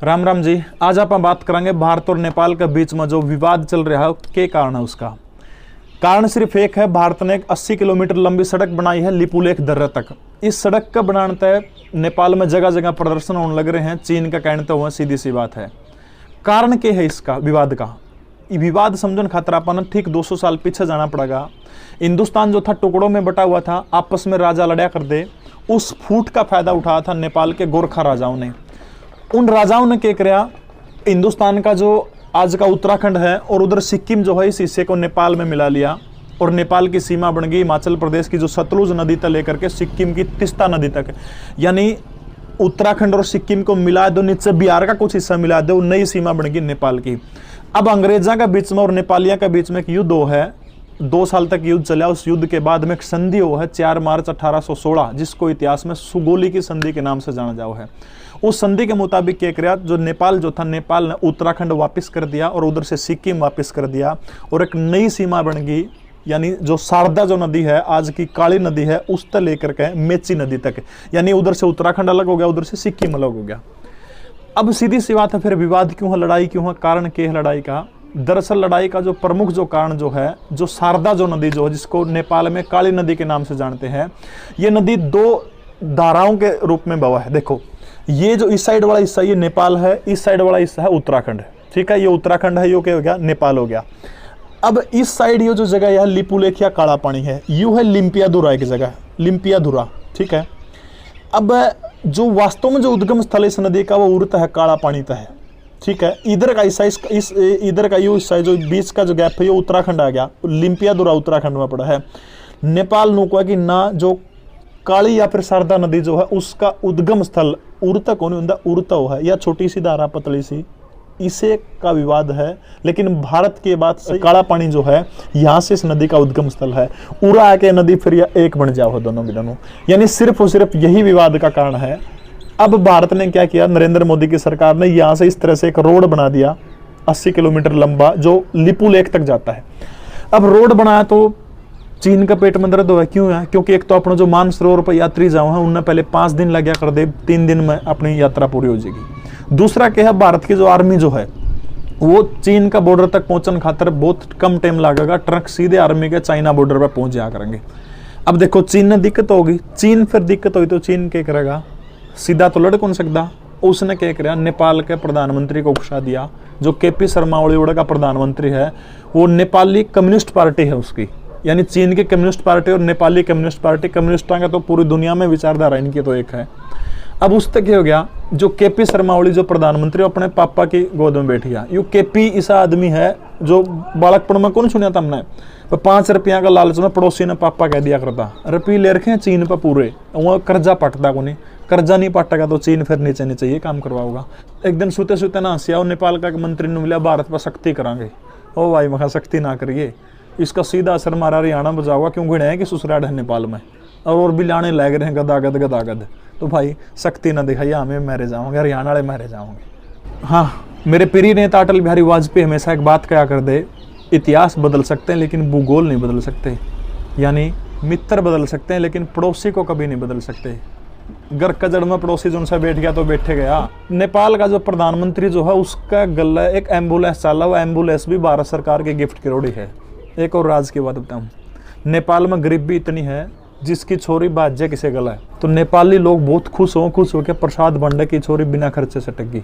राम राम जी। आज आप बात करेंगे भारत और नेपाल के बीच में जो विवाद चल रहा है क्या कारण है। उसका कारण सिर्फ एक है, भारत ने एक 80 किलोमीटर लंबी सड़क बनाई है लिपुलेख दर्रे तक। इस सड़क का बनाने तय नेपाल में जगह जगह प्रदर्शन होने लग रहे हैं, चीन का कहते हुए सीधी सी बात है। कारण क्या है इसका विवाद का? विवाद समझने खातर अपन ठीक 200 साल पीछे जाना पड़ेगा। हिंदुस्तान जो था टुकड़ों में बटा हुआ था, आपस में राजा लड़ा कर दे, उस फूट का फायदा उठाया था नेपाल के गोरखा राजाओं ने। उन राजाओं ने क्या किया, हिंदुस्तान का जो आज का उत्तराखंड है और उधर सिक्किम जो है इस हिस्से को नेपाल में मिला लिया और नेपाल की सीमा बन गई हिमाचल प्रदेश की जो सतलुज नदी तक लेकर के सिक्किम की तिस्ता नदी तक। यानी उत्तराखंड और सिक्किम को मिला दो, नीचे बिहार का कुछ हिस्सा मिला दो, नई सीमा बन गई नेपाल की। अब अंग्रेजों के बीच में और नेपालियों के बीच में एक युद्ध हो है, 2 साल तक युद्ध चला। उस युद्ध के बाद में एक संधि हो है 4 मार्च 1816, जिसको इतिहास में सुगोली की संधि के नाम से जाना जाओ है। उस संधि के मुताबिक क्या किया, जो नेपाल जो था, नेपाल ने उत्तराखंड वापस कर दिया और उधर से सिक्किम वापस कर दिया और एक नई सीमा बन गई। यानी जो शारदा जो नदी है, आज की काली नदी है, उस तक लेकर के मेची नदी तक। यानी उधर से उत्तराखंड अलग हो गया, उधर से सिक्किम अलग हो गया। अब सीधी सी बात है, फिर विवाद क्यों है, लड़ाई क्यों है, कारण क्या है लड़ाई का? दरअसल लड़ाई का जो प्रमुख जो कारण जो है, जो शारदा जो नदी जो है, जिसको नेपाल में काली नदी के नाम से जानते हैं, ये नदी 2 धाराओं के रूप में बहा है। देखो, ये जो इस साइड वाला हिस्सा ये नेपाल है, इस साइड वाला हिस्सा है उत्तराखंड है। ठीक है, ये उत्तराखंड है, ये क्या हो गया, नेपाल हो गया। अब इस साइड ये जो जगह है लिपुलेख या काला पानी है, यू है लिम्पियाधुरा एक जगह, लिम्पियाधुरा। ठीक है, अब जो वास्तव में जो उद्गम स्थल इस नदी का वो उड़ता है काला पानी तक है। ठीक है, इधर का हिस्सा इस इधर का ये हिस्सा जो बीच का जो गैप है ये उत्तराखंड आ गया, लिम्पियाधुरा उत्तराखंड में पड़ा है। नेपाल नुका कि ना जो काली या फिर शारदा नदी जो है उसका उद्गम स्थल उड़ता कौन होता, उड़ता है या छोटी सी धारा पतली सी, इसे का विवाद है। लेकिन भारत के बाद काला पानी जो है यहाँ से इस नदी का उद्गम स्थल है, उड़ा आके नदी फिर यह एक बन जाओ दोनों के दोनों। यानी सिर्फ और सिर्फ यही विवाद का कारण है। अब भारत ने क्या किया, नरेंद्र मोदी की सरकार ने यहाँ से इस तरह से एक रोड बना दिया 80 किलोमीटर लंबा, जो लिपुलेख तक जाता है। अब रोड बनाया तो चीन का पेट में दर्द हुआ। क्यों है? क्योंकि एक तो अपना जो मानसरोवर पर यात्री जाओ है उनने पहले 5 दिन लग गया कर दे, 3 दिन में अपनी यात्रा पूरी हो जाएगी। दूसरा क्या है, भारत की जो आर्मी जो है वो चीन का बॉर्डर तक पहुंचने खातर बहुत कम टाइम लगेगा, ट्रक सीधे आर्मी के चाइना बॉर्डर पर पहुंच जाया करेंगे। अब देखो, चीन ने दिक्कत होगी, चीन फिर दिक्कत हुई तो चीन क्या करेगा, सीधा तो लड़ कौन सकता। उसने क्या किया, नेपाल के प्रधानमंत्री को उकसा दिया। जो केपी शर्मा ओली का प्रधानमंत्री है वो नेपाली कम्युनिस्ट पार्टी है उसकी, यानी चीन की कम्युनिस्ट पार्टी और नेपाली कम्युनिस्ट पार्टी, कम्युनिस्टों का तो पूरी दुनिया में विचारधारा इनकी तो एक है। अब उस तक क्या हो गया, जो केपी शर्मा ओली जो प्रधानमंत्री अपने पापा की गोद में बैठ गया। यू केपी ऐसा आदमी है जो बालकपन में कौन सुना था हमने, 5 रुपया का लालच में पड़ोसी ने पापा कह दिया करता, रुपये ले रखे हैं चीन पर पूरे, वह कर्जा पटता को नहीं, कर्जा नहीं पटेगा तो चीन फिर नीचे नीचे ये काम करवाओगा। एक दिन सोते सोते ना हंसिया और नेपाल का मंत्री ने मिला, भारत पर सख्ती करांगे। ओ भाई मखा सख्ती ना करिए, इसका सीधा असर हमारा हरियाणा बजाओगा, क्यों गिने है कि ससुराल है नेपाल में और भी लाने लग रहे हैं गदागद गदागद। तो भाई सख्ती ना दिखाइए, हमें मारे जाओगे, हरियाणा वाले मारे जाओगे। हाँ, मेरे प्रिय नेता अटल बिहारी वाजपेयी हमेशा एक बात कहा कर दे, इतिहास बदल सकते हैं लेकिन भूगोल नहीं बदल सकते। यानी मित्र बदल सकते हैं लेकिन पड़ोसी को कभी नहीं बदल सकते। घर का जड़ में पड़ोसी जो उनसे बैठ गया तो बैठे गया। नेपाल का जो प्रधानमंत्री जो है उसका गला एक एम्बुलेंस चाला, वो एम्बुलेंस भी भारत सरकार के गिफ्ट की रोड़ी है। एक और राज की बात बताऊँ, नेपाल में गरीबी इतनी है जिसकी छोरी बाजे किसे गला है तो नेपाली लोग बहुत खुश हो के प्रसाद बंडे की छोरी बिना खर्चे से टक गई।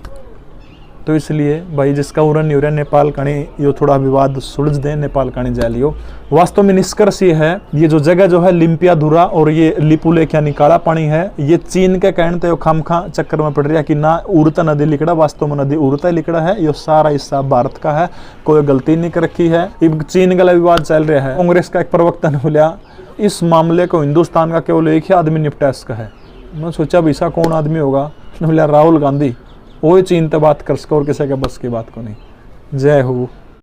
तो इसलिए भाई जिसका उड़न नहीं हो रहा नेपाल कणी यो थोड़ा विवाद सुलझ दे, नेपाल कणी जा लियो। वास्तव में निष्कर्ष ये है, ये जो जगह जो है लिम्पियाधुरा और ये लिपुलेख यानी काला पानी है, ये चीन के कहने तो खामखा चक्कर में पड़ रहा है कि ना उड़ता नदी लिकड़ा, वास्तव में नदी उड़ता लिकड़ा है। ये सारा हिस्सा भारत का है, कोई गलती नहीं कर रखी है। चीन का विवाद चल रहा है। कांग्रेस का एक प्रवक्ता ने बोला इस मामले को हिंदुस्तान का केवल एक ही आदमी निपटा इसका है। मैं सोचा भी ऐसा कौन आदमी होगा, बोला राहुल गांधी, वो चीन से बात कर सको और किसी के बस की बात को नहीं। जय हो।